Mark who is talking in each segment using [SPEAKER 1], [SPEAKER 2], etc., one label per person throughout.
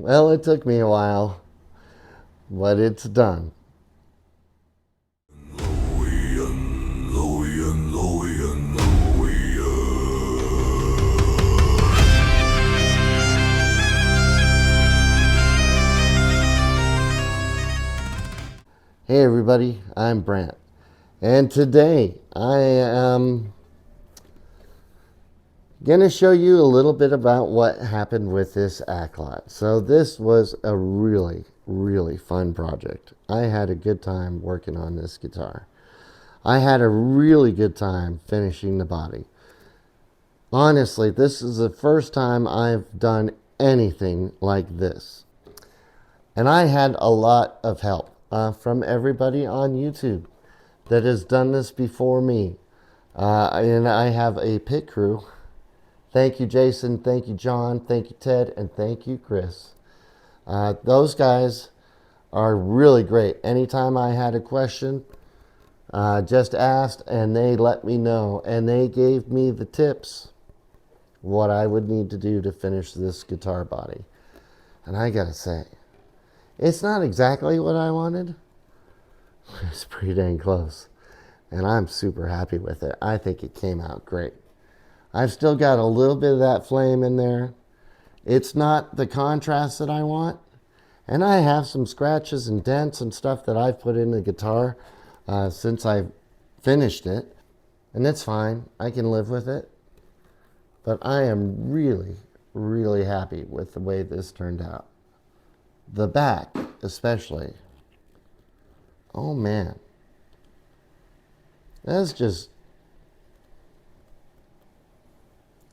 [SPEAKER 1] Well, it took me a while, but it's done.
[SPEAKER 2] Lorien, Lorien, Lorien, Lorien.
[SPEAKER 1] Hey everybody, I'm Brant, and today I am going to show you a little bit about what happened with this Aklot. So this was a really fun project. I had a good time working on this guitar. I had a really good time finishing the body. Honestly, this is the first time I've done anything like this. And I had a lot of help from everybody on YouTube that has done this before me. And I have a pit crew. Thank you, Jason. Thank you, John. Thank you, Ted. And thank you, Chris. Those guys are really great. Anytime I had a question, just asked and they let me know. And they gave me the tips what I would need to do to finish this guitar body. And I gotta say, it's not exactly what I wanted. It's pretty dang close. And I'm super happy with it. I think it came out great. I've still got a little bit of that flame in there. It's not the contrast that I want. And I have some scratches and dents and stuff that I've put in the guitar since I've finished it. And it's fine. I can live with it. But I am really happy with the way this turned out. The back, especially. Oh man. That's just...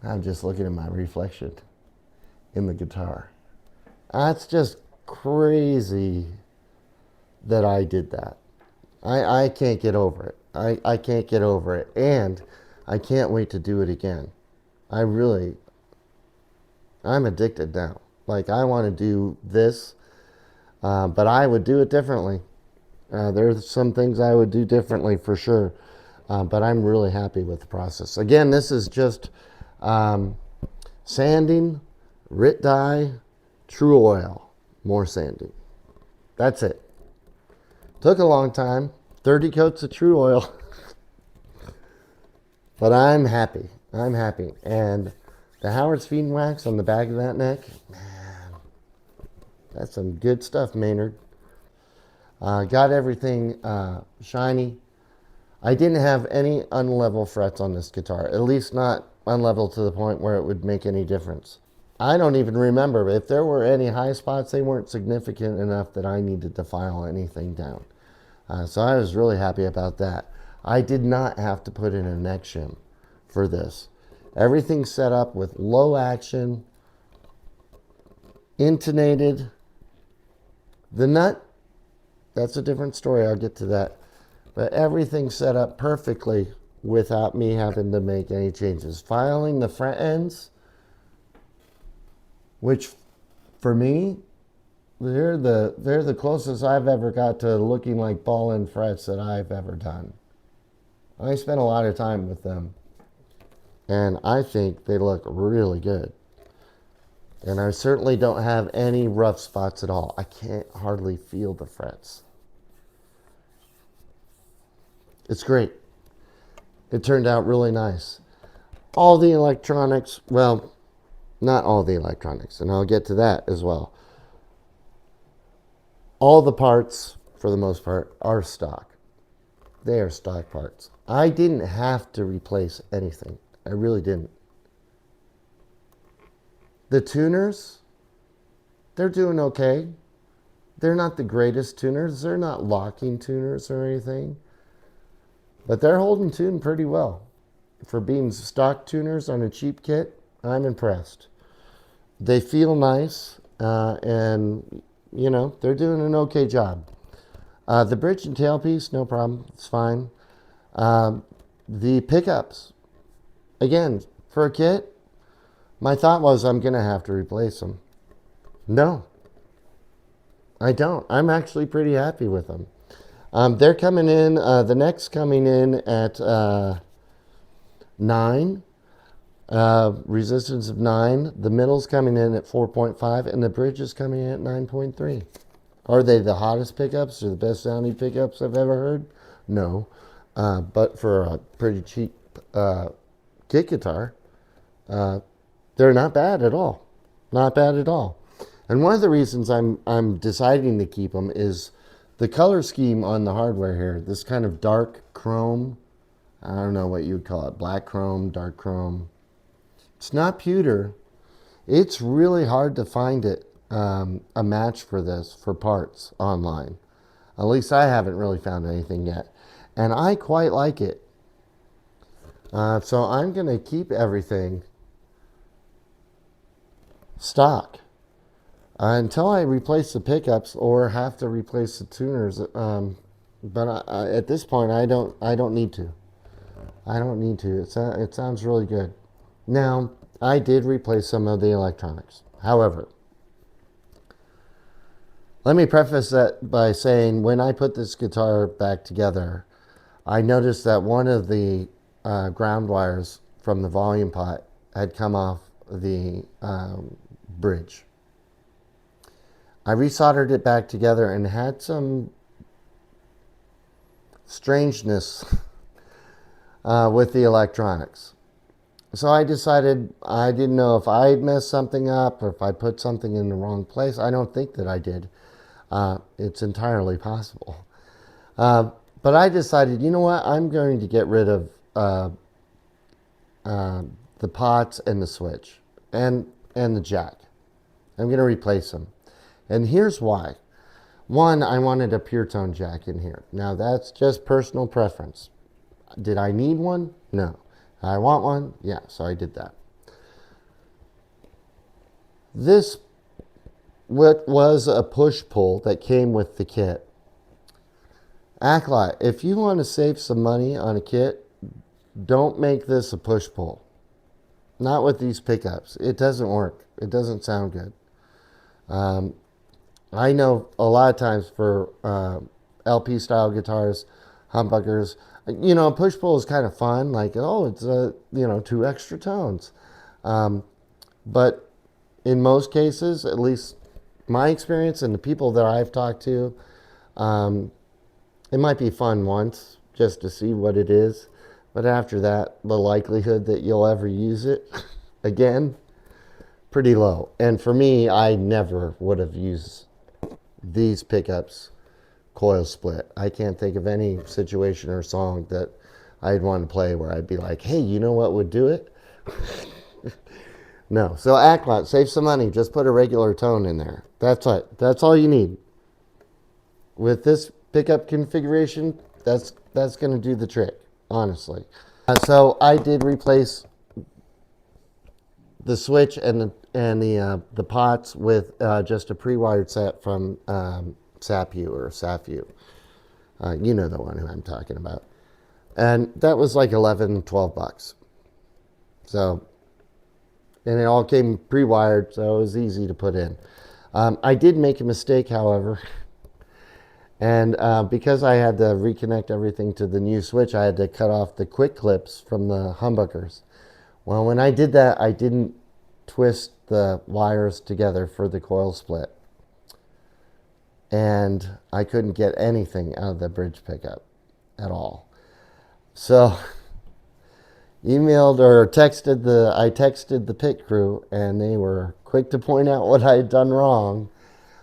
[SPEAKER 1] I'm just looking at my reflection in the guitar. That's just crazy that I did that. I can't get over it. I can't get over it. And I can't wait to do it again. I'm addicted now. Like, I want to do this. But I would do it differently. There's some things I would do differently for sure. But I'm really happy with the process. Again, this is just sanding, RIT dye, true oil, more sanding. That's it. Took a long time. 30 coats of true oil. But I'm happy. I'm happy. And the Howard's Feed and Wax on the back of that neck, that's some good stuff, Maynard. Got everything shiny. I didn't have any unlevel frets on this guitar, at least not unlevel to the point where it would make any difference. I don't even remember. If there were any high spots, they weren't significant enough that I needed to file anything down. So I was really happy about that. I did not have to put in a neck shim for this. Everything's set up with low action, intonated. The nut, that's a different story. I'll get to that. But everything's set up perfectly without me having to make any changes. Filing the fret ends, which for me, they're the closest I've ever got to looking like ball end frets that I've ever done. I spent a lot of time with them. And I think they look really good. And I certainly don't have any rough spots at all. I can't hardly feel the frets. It's great. It turned out really nice. All the electronics, well, not all the electronics, and I'll get to that as well. All the parts, for the most part, are stock. They are stock parts. I didn't have to replace anything. I really didn't. The tuners, they're doing okay. They're not the greatest tuners. They're not locking tuners or anything. But they're holding tune pretty well. For being stock tuners on a cheap kit, I'm impressed. They feel nice, and, you know, they're doing an okay job. The bridge and tailpiece, no problem. It's fine. The pickups, again, for a kit, my thought was I'm going to have to replace them. No, I don't. I'm actually pretty happy with them. They're coming in, the neck's coming in at 9. Resistance of 9. The middle's coming in at 4.5, and the bridge is coming in at 9.3. Are they the hottest pickups or the best sounding pickups I've ever heard? No. But for a pretty cheap kit guitar, they're not bad at all. Not bad at all. And one of the reasons I'm deciding to keep them is the color scheme on the hardware here. This kind of dark chrome. I don't know what you would call it. Black chrome, dark chrome. It's not pewter. It's really hard to find it a match for this for parts online. At least I haven't really found anything yet. And I quite like it. So I'm going to keep everything stock until I replace the pickups or have to replace the tuners. But at this point, I don't need to. I don't need to. It sounds really good. Now, I did replace some of the electronics. However, let me preface that by saying when I put this guitar back together, I noticed that one of the ground wires from the volume pot had come off the bridge. I resoldered it back together and had some strangeness with the electronics. So I decided, I didn't know if I'd messed something up or if I put something in the wrong place. I don't think that I did. It's entirely possible. But I decided, you know what? I'm going to get rid of the pots and the switch and the jack. I'm going to replace them. And here's why. One, I wanted a pure tone jack in here. Now, that's just personal preference. Did I need one? No. I want one? Yeah, so I did that. This what was a push-pull that came with the kit. Aklot, if you want to save some money on a kit, don't make this a push-pull. Not with these pickups. It doesn't work. It doesn't sound good. I know a lot of times for LP style guitars, humbuckers, you know, push pull is kind of fun. Like, oh, it's you know, 2 extra tones. But in most cases, at least my experience and the people that I've talked to, it might be fun once just to see what it is. But after that, the likelihood that you'll ever use it again, pretty low. And for me, I never would have used these pickups coil split. I can't think of any situation or song that I'd want to play where I'd be like, hey, you know what would do it? No. So Aklot, save some money. Just put a regular tone in there. That's it. That's all you need. With this pickup configuration, that's going to do the trick, honestly. So I did replace the switch and the pots with just a pre-wired set from SAPU or SAFU. You know the one who I'm talking about. And that was like 11, 12 bucks. So, and it all came pre-wired, so it was easy to put in. I did make a mistake, however. And because I had to reconnect everything to the new switch, I had to cut off the quick clips from the humbuckers. Well, when I did that, I didn't twist the wires together for the coil split. And I couldn't get anything out of the bridge pickup at all. So I texted the pit crew, and they were quick to point out what I had done wrong.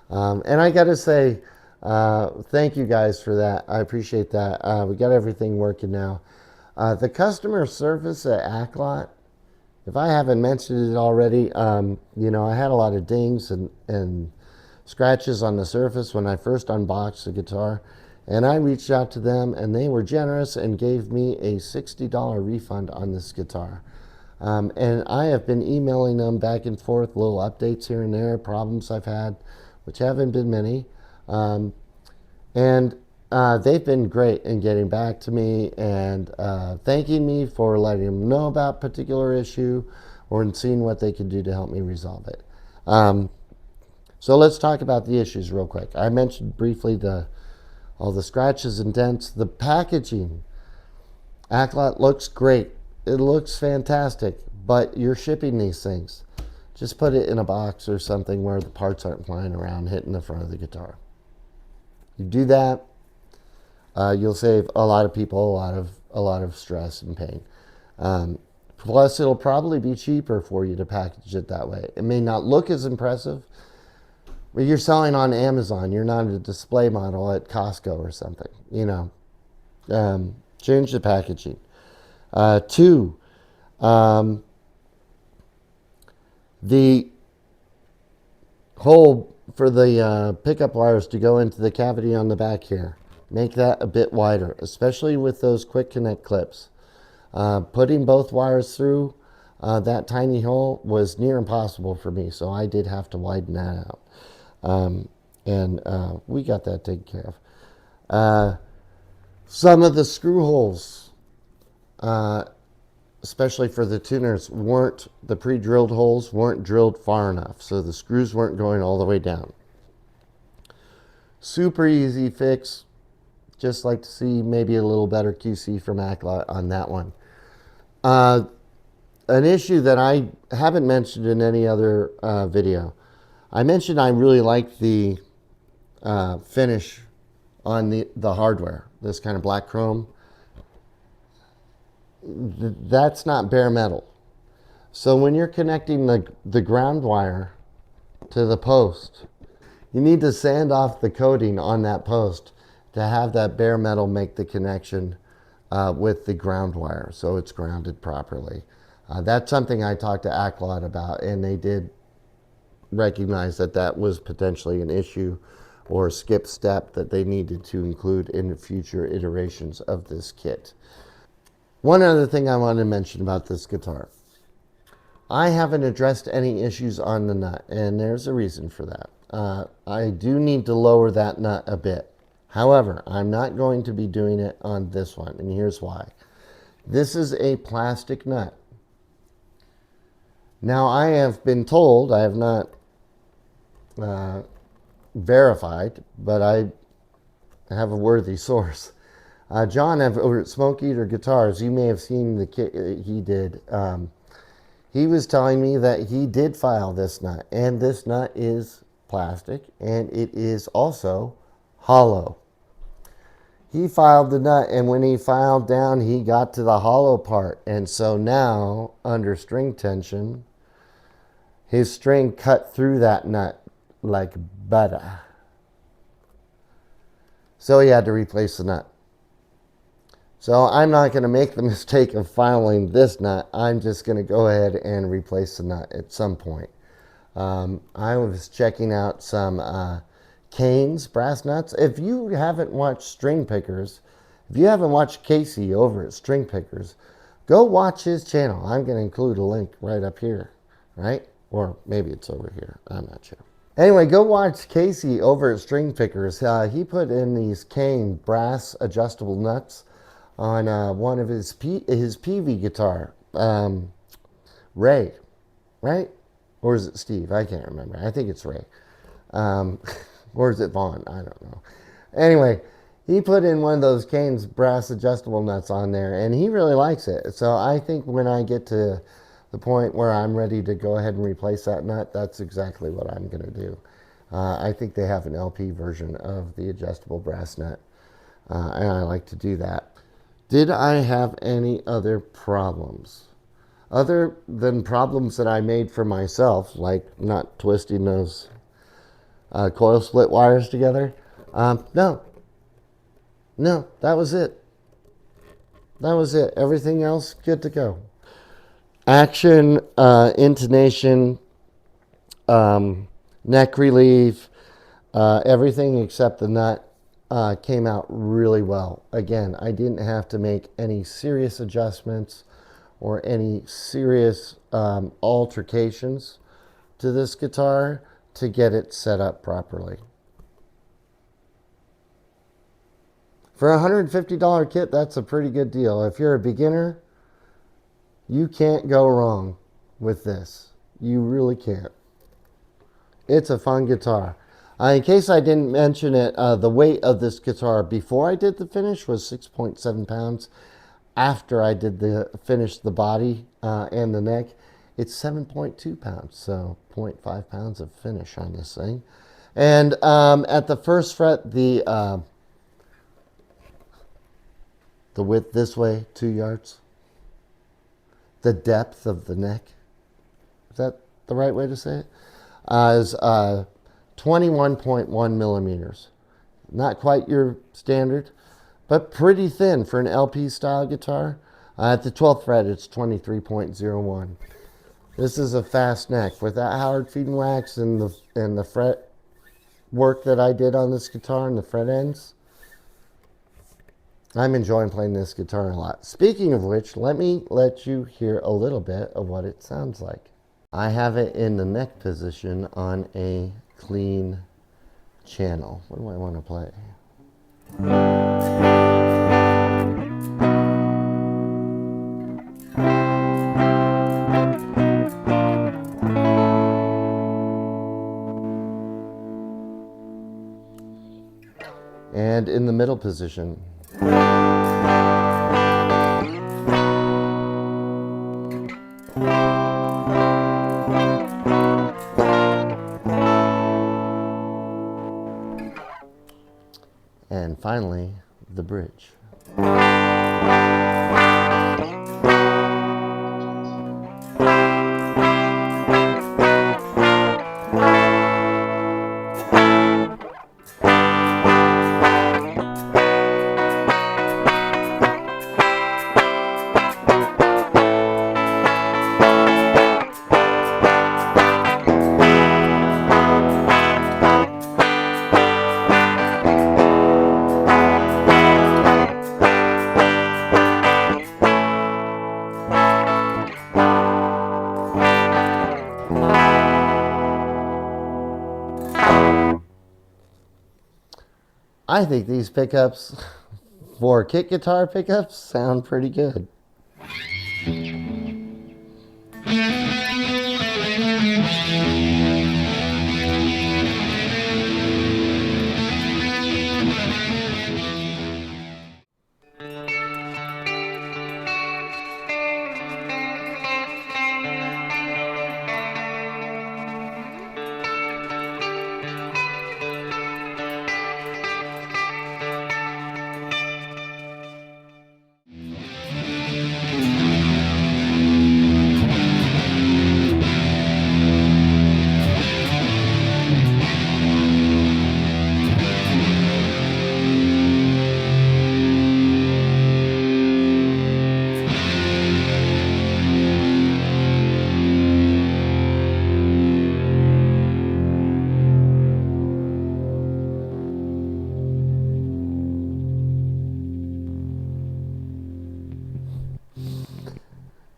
[SPEAKER 1] And I got to say, thank you guys for that. I appreciate that. We got everything working now. The customer service at Aklot, if I haven't mentioned it already, you know, I had a lot of dings and scratches on the surface when I first unboxed the guitar, and I reached out to them, and they were generous and gave me a $60 refund on this guitar. And I have been emailing them back and forth, little updates here and there, problems I've had, which haven't been many. And they've been great in getting back to me and thanking me for letting them know about a particular issue or in seeing what they could do to help me resolve it. So let's talk about the issues real quick. I mentioned briefly all the scratches and dents. The packaging, Aklot looks great. It looks fantastic, but you're shipping these things. Just put it in a box or something where the parts aren't flying around hitting the front of the guitar. You do that, you'll save a lot of people a lot of stress and pain. Plus, it'll probably be cheaper for you to package it that way. It may not look as impressive, but you're selling on Amazon. You're not a display model at Costco or something. Change the packaging. Two, the hole for the pickup wires to go into the cavity on the back here, make that a bit wider, especially with those quick connect clips. Putting both wires through that tiny hole was near impossible for me, so I did have to widen that out. And we got that taken care of. Some of the screw holes, especially for the tuners, the pre-drilled holes weren't drilled far enough, so the screws weren't going all the way down. Super easy fix. Just like to see maybe a little better QC from Aklot on that one. An issue that I haven't mentioned in any other video. I mentioned I really like the finish on the hardware, this kind of black chrome. That's not bare metal. So when you're connecting the ground wire to the post, you need to sand off the coating on that post to have that bare metal make the connection with the ground wire so it's grounded properly. That's something I talked to Aklot about, and they did recognize that that was potentially an issue or a skip step that they needed to include in future iterations of this kit. One other thing I wanted to mention about this guitar. I haven't addressed any issues on the nut, and there's a reason for that. I do need to lower that nut a bit. However, I'm not going to be doing it on this one, and here's why. This is a plastic nut. Now, I have been told, I have not verified, but I have a worthy source. John over at Smoke Eater Guitars, you may have seen the kit he did. He was telling me that he did file this nut, and this nut is plastic, and it is also hollow. He filed the nut, and when he filed down, he got to the hollow part, and so now, under string tension, his string cut through that nut like butter. So he had to replace the nut. So I'm not going to make the mistake of filing this nut. I'm just going to go ahead and replace the nut at some point. I was checking out some Canes brass nuts. If you haven't watched String Pickers, if you haven't watched Casey over at String Pickers, go watch his channel. I'm going to include a link right up here, right? Or maybe it's over here. I'm not sure. Anyway, go watch Casey over at String Pickers. He put in these Cane brass adjustable nuts on one of his PV guitar, Ray, right? Or is it Steve? I can't remember. I think it's Ray. Or is it Vaughn? I don't know. Anyway, he put in one of those Cane's brass adjustable nuts on there, and he really likes it. So I think when I get to the point where I'm ready to go ahead and replace that nut, that's exactly what I'm going to do. I think they have an LP version of the adjustable brass nut, and I like to do that. Did I have any other problems? Other than problems that I made for myself, like not twisting those coil split wires together? No, that was it. That was it. Everything else, good to go. Action, intonation, neck relief, everything except the nut came out really well. Again, I didn't have to make any serious adjustments or any serious altercations to this guitar to get it set up properly. For a $150 kit, that's a pretty good deal. If you're a beginner, you can't go wrong with this. You really can't. It's a fun guitar. In case I didn't mention it, the weight of this guitar before I did the finish was 6.7 pounds. after I did finish the body and the neck, it's 7.2 pounds, so 0.5 pounds of finish on this thing. And at the first fret, the width this way, 2 yards. The depth of the neck, is that the right way to say it? Is 21.1 millimeters. Not quite your standard, but pretty thin for an LP style guitar. At the 12th fret, it's 23.01. This is a fast neck. With that Howard feed and wax and the fret work that I did on this guitar and the fret ends, I'm enjoying playing this guitar a lot. Speaking of which, let me let you hear a little bit of what it sounds like. I have it in the neck position on a clean channel. What do I want to play? And in the middle position. And finally, the bridge. I think these pickups for kit guitar pickups sound pretty good.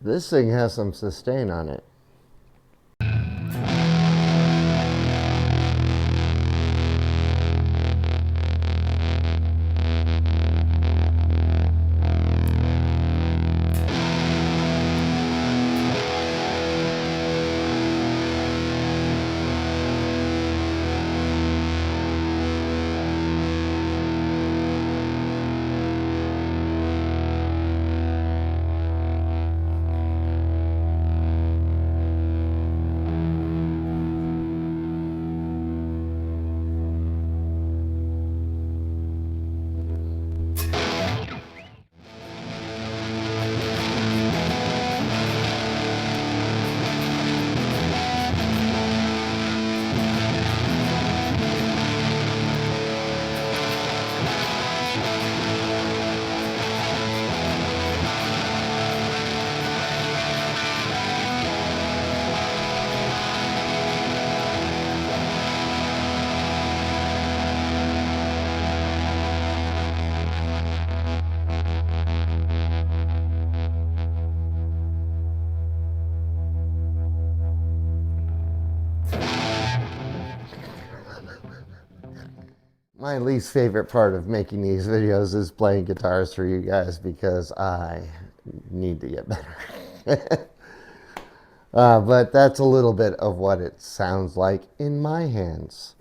[SPEAKER 1] This thing has some sustain on it. My least favorite part of making these videos is playing guitars for you guys because I need to get better. But that's a little bit of what it sounds like in my hands.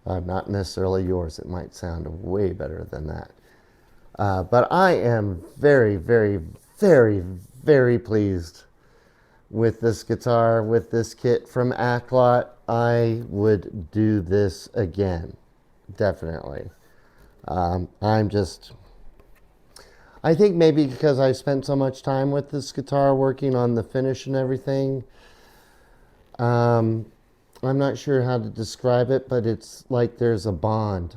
[SPEAKER 1] Not necessarily yours. It might sound way better than that. But I am very, very, very, very pleased with this guitar, with this kit from Aklot. I would do this again, definitely. I'm just, I think maybe because I spent so much time with this guitar working on the finish and everything, I'm not sure how to describe it, but it's like there's a bond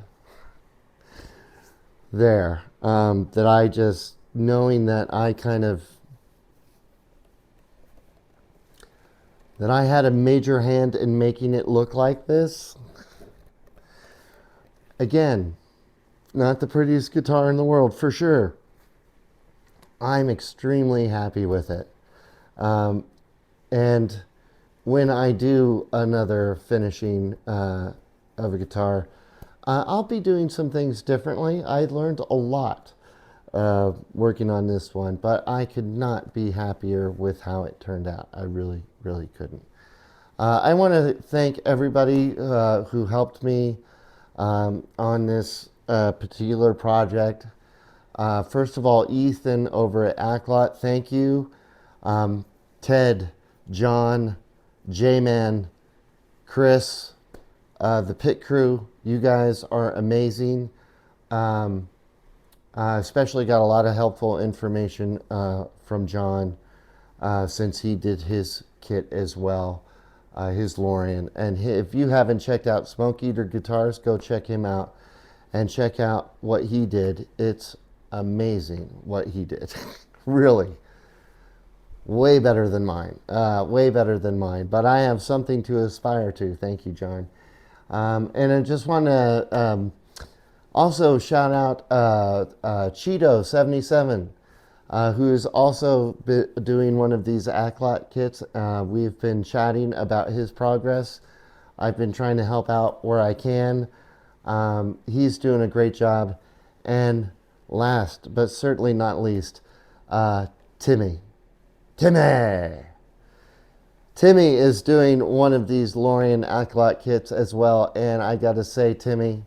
[SPEAKER 1] there, that I just, knowing that I kind of, that I had a major hand in making it look like this. Again, not the prettiest guitar in the world, for sure. I'm extremely happy with it. And when I do another finishing of a guitar, I'll be doing some things differently. I learned a lot working on this one, but I could not be happier with how it turned out. I really, really couldn't. I want to thank everybody who helped me on this particular project. First of all, Ethan over at Aklot, thank you. Ted, John, J-Man, Chris, the pit crew, you guys are amazing. Especially got a lot of helpful information from John since he did his kit as well, his Lorien. And if you haven't checked out Smoke Eater Guitars, go check him out and check out what he did. It's amazing what he did. Really. Way better than mine. Way better than mine. But I have something to aspire to. Thank you, John. And I just want to also shout out Cheeto77, who is also doing one of these Aklot kits. We've been chatting about his progress. I've been trying to help out where I can. He's doing a great job. And last, but certainly not least, Timmy. Timmy is doing one of these Lorien Aklot kits as well. And I got to say, Timmy,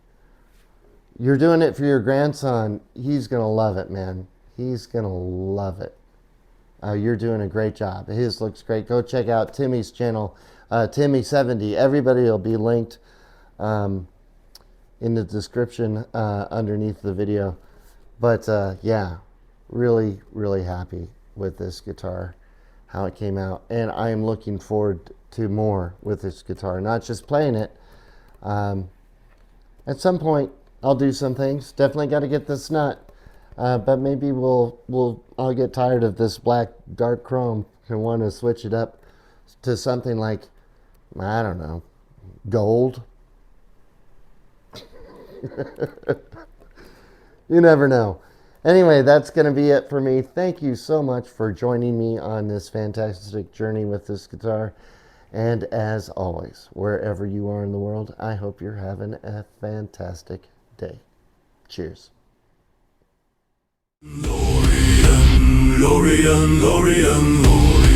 [SPEAKER 1] you're doing it for your grandson. He's going to love it, man. He's going to love it. You're doing a great job. His looks great. Go check out Timmy's channel, Timmy70. Everybody will be linked in the description underneath the video. But yeah, really, really happy with this guitar, how it came out. And I am looking forward to more with this guitar, not just playing it. At some point, I'll do some things. Definitely got to get this nut. But maybe I'll get tired of this black dark chrome and want to switch it up to something like, I don't know, gold. You never know. Anyway, that's going to be it for me. Thank you so much for joining me on this fantastic journey with this guitar. And as always, wherever you are in the world, I hope you're having a fantastic day. Cheers.
[SPEAKER 2] Lorien, Lorien, Lorien, Lorien.